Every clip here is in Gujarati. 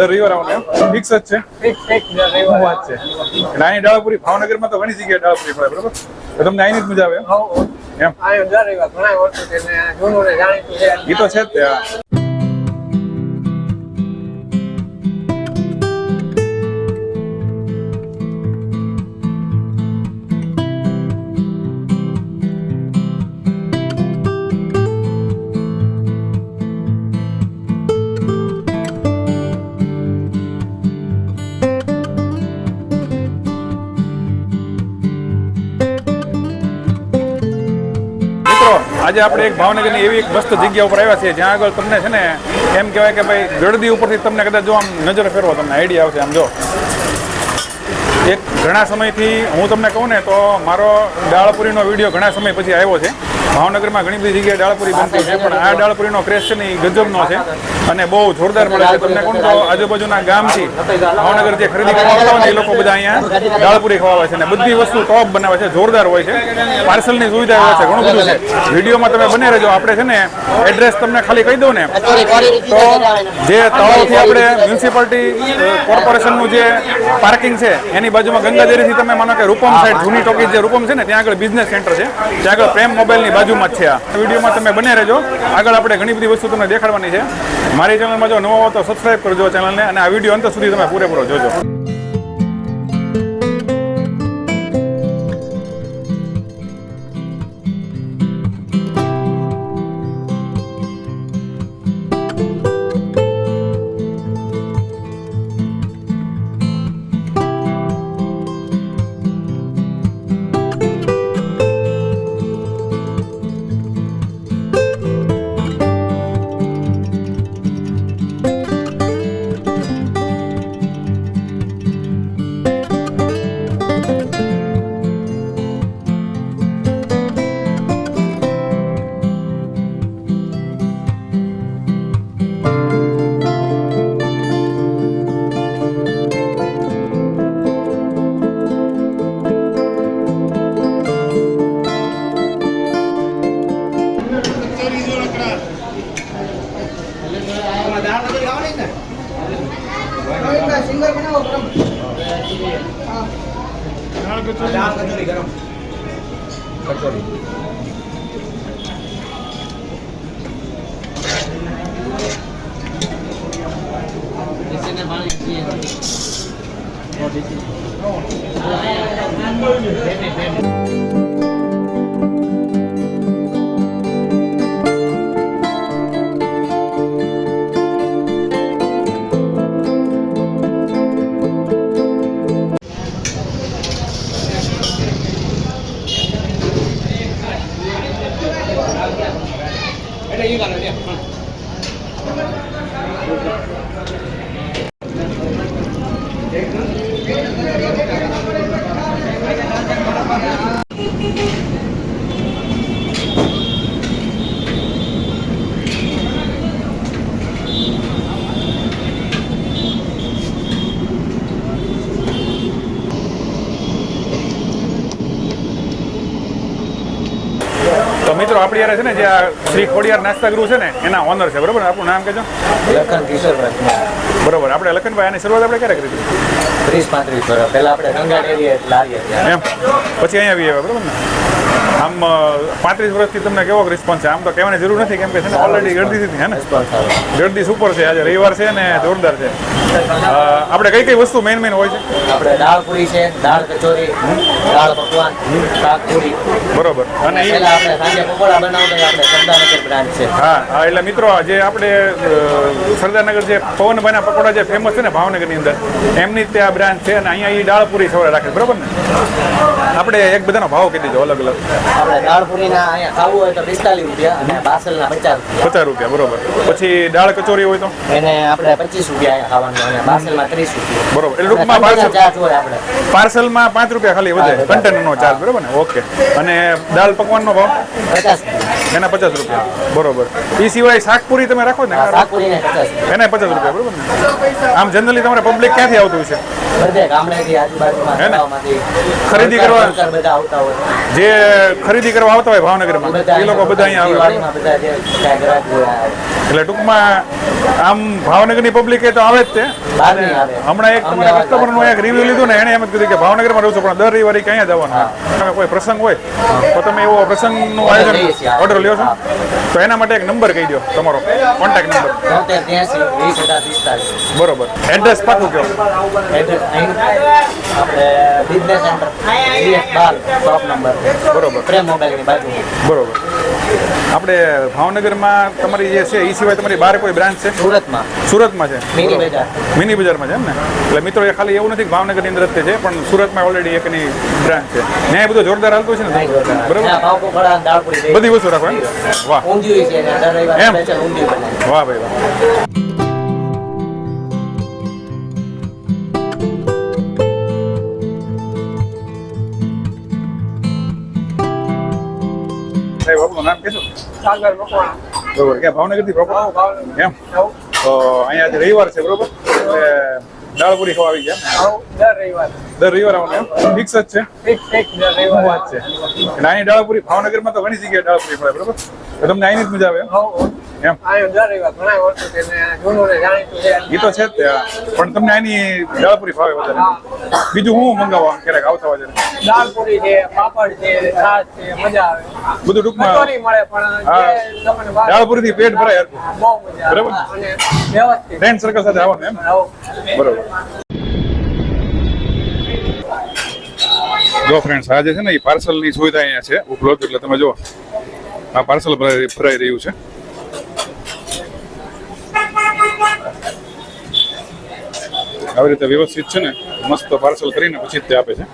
દર રવિવારે આવવાનું ફિક્સ જ છે. વાત છે નાની ડાળપુરી ભાવનગરમાં તો ઘણી જગ્યાએ ડાળપુરી મળે બરોબર, તો તમને અહીંની જ મજા આવે એમ. એ તો છે જ તે. આજે આપણે એક ભાવનગરની એવી એક મસ્ત જગ્યા ઉપર આવ્યા છીએ જ્યાં આગળ તમને છે ને એમ કહેવાય કે ભાઈ ગળદી ઉપરથી તમને કદાચ જો આમ નજર ફેરવો તમને આઈડિયા આવશે. આમ જો એક ઘણા સમયથી હું તમને કહું ને તો મારો ડાળપુરીનો વિડીયો ઘણા સમય પછી આવ્યો છે. ભાવનગરમાં ઘણી બધી જગ્યાએ ડાળપુરી બનતી છે પણ આ ડાળપુરીનો ક્રેઝ છે ને એ ગજબનો છે અને બહુ જોરદાર મળે છે. તમને કહું તો આજુબાજુના ગામથી ભાવનગર જે ખરીદી કરવા આવતા હોય ને એ લોકો બધા અહીંયા ડાળપુરી ખવાવે છે અને બધી વસ્તુ ટોપ બનાવે છે, જોરદાર હોય છે. પાર્સલની સુવિધા હોય છે, ઘણું બધું છે. વિડીયોમાં તમે બને રહેજો. આપણે છે ને એડ્રેસ તમને ખાલી કહી દઉં ને તો જે તળાવથી આપણે મ્યુનિસિપાલિટી કોર્પોરેશનનું જે પાર્કિંગ છે એની બાજુમાં ગંગાદેરીથી તમે માનો કે રૂપમ સાઈડ જૂની ટોકીઝ જે રૂપમ છે ને ત્યાં આગળ બિઝનેસ સેન્ટર છે, ત્યાં આગળ પ્રેમ મોબાઈલની બાજુમાં જ છે. આ વિડીયોમાં તમે બને રહેજો. આગળ આપણે ઘણી બધી વસ્તુ તમને દેખાડવાની છે. મારી ચેનલમાં જો નવો હો તો સબસ્ક્રાઈબ કરજો ચેનલને અને આ વિડીયો અંત સુધી તમે પૂરેપૂરો જોજો. તો મિત્રો આપણી યારે છે ને જે શ્રી ખોડિયાર નાસ્તા ગૃહ છે ને એના ઓનર છે બરોબર. આપણું નામ કહેજો. લખન કિશોરભાઈ. બરોબર. આપણે લખનભાઈ આની શરૂઆત આપણે ક્યારે કરી હતી? 30-35 વર્ષ પહેલા આપણે ગંગા ડેરી લાવ્યા એમ પછી અહીંયા આવી આવ્યા બરોબર ને. આમ 35 વર્ષથી તમને કેવો રિસ્પોન્સ છે? આમ તો કહેવાની જરૂર નથી કેમ કે છે ને ઓલરેડી ગળદી હતી હે ને. ગળદી સુપર છે. આજે રવિવાર છે ને જોરદાર છે. આપણે કઈ કઈ વસ્તુ મેઇન હોય છે? આપણે દાળ પૂરી છે, દાળ કચોરી, દાળ પકવાન, શાક પૂરી. બરોબર. અને આપણે સાંજે પકોડા બનાવતા આપણે સરદારનગર બ્રાન્ચ છે. હા એટલે મિત્રો જે આપણે સરદારનગર જે પવનભાઈના પકોડા જે ફેમસ છે ને ભાવનગરની અંદર એમની જ ત્યાં બ્રાન્ચ છે અને અહીંયા એ દાળ પૂરી સવારે રાખે બરોબર ને. આપણે એક બધાનો ભાવ કહી દીધો અલગ અલગ. આપણે દાળ પૂરીના અહીંયા ખાવું હોય તો 45 રૂપિયા અને પાર્સલના 50 રૂપિયા બરોબર. પછી દાળ કચોરી હોય તો એને આપણે 25 રૂપિયા અહીંયા ખાવાનું અને પાર્સલમાં 30 રૂપિયા બરોબર. એટલે ટૂંકમાં પાર્સલમાં 5 રૂપિયા ખાલી વધે કન્ટેનરનો ચાર્જ બરોબર ને. ઓકે. અને દાળ પકવાનનો ભાવ 50 એના 50 રૂપિયા બરોબર. એ સિવાય શાકપુરી તમે રાખો ને એને 50 રૂપિયા બરોબર ને. આમ જનરલી તમારે પબ્લિક ક્યાંથી આવતું છે? બધે ગામડેથી આજુબાજુમાં ખરીદી કરવા બધા આવતા હોય. જે ખરીદી કરવા આવતા હોય ભાવનગરમાં એ લોકો બધા અહીંયા આવે દિવાળીમાં બધા જે ત્યાં ગ્રાહક હોય આવે. એટલે ટૂંકમાં આમ ભાવનગરની પબ્લિક તો આવે જ તે બહારની આવે. હમણાં એક તમારા કસ્ટમરનું એક રિવ્યુ લીધું ને એને એમ જ કીધું કે ભાવનગરમાં રહું છું પણ દર રવિવારે ક્યાં જવાનું તમે કોઈ પ્રસંગ હોય તો તમે એવો પ્રસંગનું આયોજન લઈએ છીએ. ઓર્ડર લ્યો છો તો એના માટે એક નંબર કહી દો તમારો કોન્ટેક્ટ નંબર 73 80 20 બરોબર એડ્રેસ પાકું કહો એડ્રેસ અહીં આપણે business centre CS12 shop number બરોબર પ્રેમ મોબાઈલની બાજુ. બરોબર આપણે ભાવનગરમાં તમારી જે છે એ સિવાય તમારી બહાર કોઈ બ્રાન્ચ છે સુરતમાં સુરતમાં છે મિની બજાર. મિની બજારમાં છે એમ ને એટલે મિત્રો એ ખાલી એવું નથી કે ભાવનગરની અંદર જ તે છે પણ સુરતમાં ઓલરેડી એકની બ્રાન્ચ છે ને એ બધું જોરદાર હાલતું છે ને બરોબર ત્યાં પાવ પકોડા અને દાળ પૂરી બે. બધી વસ્તુ રાખો એમ વાહ ઊંધિયું છે ને દર રવિવારે એમ? સ્પેશિયલ ઊંધિયું બનાવે. વાહ ભાઈ વાહ સાહેબ આપનું નામ કહેશો સાગર મકવાણા. બરોબર ક્યાં ભાવનગરથી પ્રોપર એમ તો અહીંયા આજે રવિવાર છે બરોબર એટલે દાળ પૂરી ખાવા આવી ગયા એમ? દર રવિવારે. દર રવિવાર આવવાનું એમ ફિક્સ જ છે ફિક્સ દર શું રવિવારે. વાત છે એટલે અહીંની દાળ પૂરી ભાવનગરમાં તો ઘણી જગ્યાએ દાળ પૂરી મળે બરોબર તો તમને અહીંની જ મજા આવે એમ આયો દર રવિવારે ઘણા વર્ષોથી ને જૂનું ને જાણીતું છે. એ તો છે જ તે હા. પણ તમને અહીંની દાળ પૂરી ફાવે વધારે બીજું હું મંગાવો આમ ક્યારેક આવતા હોય ત્યારે? દાળ પૂરી છે, પાપડ છે, છાશ છે, મજા આવે. બધું ટૂંકમાં કચોરી મળે પણ હા. જે તમને ભાવે દાળ પૂરીથી પેટ ભરાય હરખું. બહુ મજા આવે. બરાબર. અને વ્યવસ્થિત. ફ્રેન્ડ સર્કલ સાથે આવવાનું એમ બરોબર જો ફ્રેન્ડ્સ આ જે છે ને એ પાર્સલની સુવિધા અહીંયા છે ઉપલબ્ધ એટલે તમે જો આ પાર્સલ ભરાઈ રહ્યું છે આવી રીતે વ્યવસ્થિત છે ને મસ્ત પાર્સલ કરીને પછી જ તે આપે છે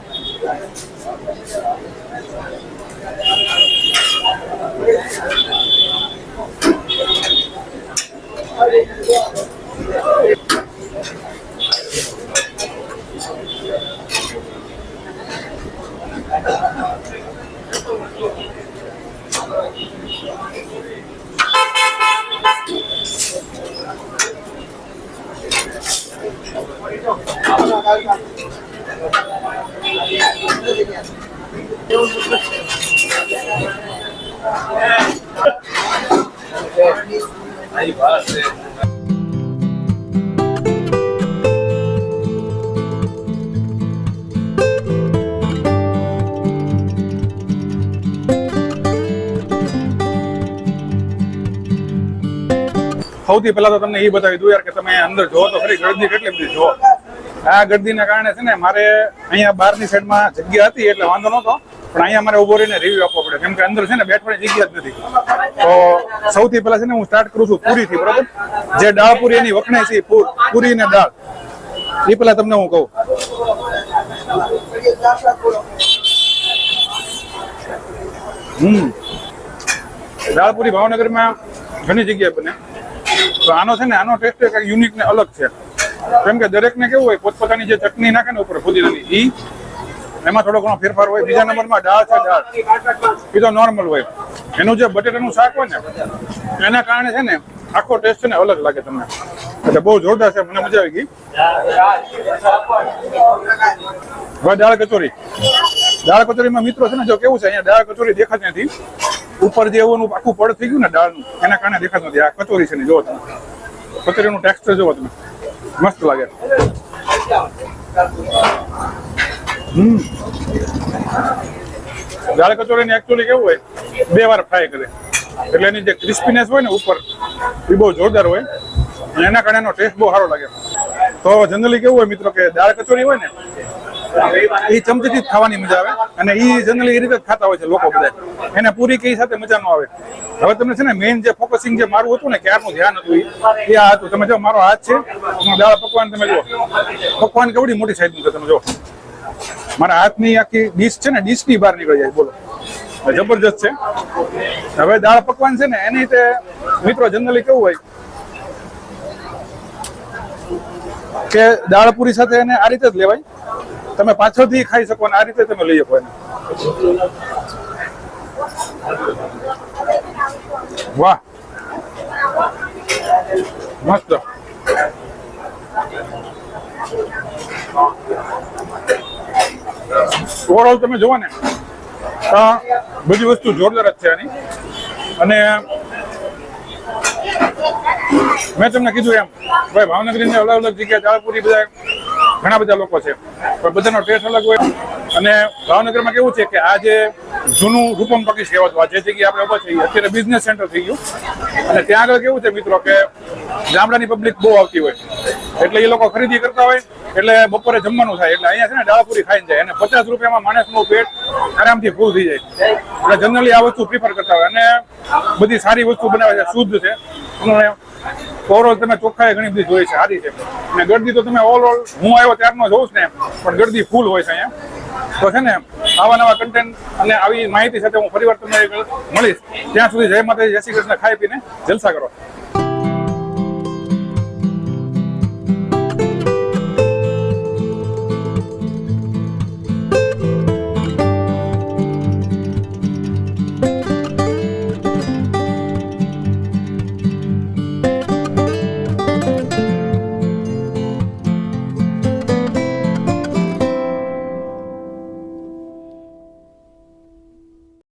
સૌથી પહેલા તો તમને એ બતાવી દઉં યાર કે તમે અંદર જોવો તો ખરી ગળદી કેટલી બધી જોવો આ ગળદીના કારણે છે ને મારે અહીંયા બહારની સાઈડમાં જગ્યા હતી એટલે વાંધો નહોતો પણ અહીંયા મારે ઉભો રહીને રિવ્યુ આપવો પડે કેમ કે અંદર છે ને બેઠવાની જગ્યા જ નથી તો સૌથી પહેલા છે ને હું સ્ટાર્ટ કરું છું પૂરીથી બરોબર જે દાળ પૂરી એની વખણાય છે પૂરી ને દાળ એ પહેલા તમને હું કહું દાળ પૂરી ભાવનગરમાં ઘણી જગ્યાએ બને તો આનો છે ને આનો ટેસ્ટ એક યુનિક ને અલગ છે કેમ કે દરેકને કેવું હોય પોતપોતાની જે ચટણી નાખે ને ઉપર ફુદીનાની ઈ એમાં થોડો ઘણો ફેરફાર હોય બીજા નંબરમાં દાળ છે દાળ એ તો નોર્મલ હોય એનું જે બટેટાનું શાક હોય ને એના કારણે છે ને આખો ટેસ્ટ છે ને અલગ લાગે તમને એટલે બહુ જોરદાર છે મને મજા આવી ગઈ હવે દાળ કચોરીમાં મિત્રો છે ને જો કેવું છે અહીંયા દાળ કચોરી દેખાતી નથી ઉપર જે એવું આખું પડ થઈ ગયું ને દાળનું એના કારણે દેખાતું નથી આ કચોરી છે ને જો તમે કચોરીનું ટેક્સચર જોવો તમે મસ્ત લાગે દાળ કચોરીને એકચ્યુઅલી કેવું હોય 2 વાર ફ્રાય કરે એટલે એની જે ક્રિસ્પીનેસ હોય ને ઉપર એ બહુ જોરદાર હોય અને એના કારણે એનો ટેસ્ટ બહુ સારો લાગે તો જનરલી કેવું હોય મિત્રો કે દાળ કચોરી હોય ને એ ચમચીથી જ ખાવાની મજા આવે અને એ જનરલી એ રીતે જ ખાતા હોય છે લોકો બધા એને પૂરી કઈ સાથે મજા ન આવે હવે તમને છે ને મેઇન જે ફોકસિંગ જે મારું હતું ને ક્યારનું ધ્યાન હતું એ આ હતું તમે જો મારો હાથ છે દાળ પકવાન તમે જો પકવાન કેવડી મોટી સાઈઝનું છે તમે જો મારા હાથની આખી ડીશ છે ને ડીશની બહાર નીકળી જાય બોલો જબરજસ્ત છે હવે દાળ પકવાન છે ને એની રીતે મિત્રો જનરલી કેવું હોય કે દાળ પૂરી સાથે એને આ રીતે જ લેવાય તમે પાછળથી ખાઈ શકો અને આ રીતે તમે લઈ શકો એને વાહ મસ્ત ઓવરઓલ તમે જુઓ ને તો બધી વસ્તુ જોરદાર જ છે આની. અને મેં તમને કીધું એમ ભાઈ ભાવનગરની અલગ અલગ જગ્યાએ દાળપુરી બધા ઘણા બધા લોકો છે, પણ બધાનો ટેસ્ટ અલગ હોય. અને ભાવનગરમાં કેવું છે કે આ જે જૂનું રૂપમ ટોકીઝ કહેવાતું, આ જે જગ્યાએ આપણે ઉભા છીએ અત્યારે બિઝનેસ સેન્ટર થઈ ગયું. અને ત્યાં આગળ કેવું છે મિત્રો કે ગામડાની પબ્લિક બહુ આવતી હોય, એટલે એ લોકો ખરીદી કરતા હોય, એટલે બપોરે જમવાનું થાય, એટલે અહીંયા છે ને દાળપુરી ખાઈને જાય. અને 50 રૂપિયામાં માણસનું પેટ આરામથી ફૂલ થઈ જાય. એટલે જનરલી આ વસ્તુ પ્રિફર કરતા હોય. અને બધી સારી વસ્તુ બનાવે છે, શુદ્ધ છે. અને ઓવરઓલ તમે ચોખ્ખાઈ ઘણી બધી જોઈ છે, સારી છે. અને ગરદી તો તમે ઓવરઓલ હું આવ્યો ત્યારનો જોઉં ને, પણ ગરદી ફૂલ હોય છે અહીંયા. તો છે ને આવા નવા કન્ટેન્ટ અને આવી માહિતી સાથે હું ફરીવાર તમને મળીશ. ત્યાં સુધી જય માતાજી, જય શ્રી કૃષ્ણ. ખાઈ પીને જલસા કરો.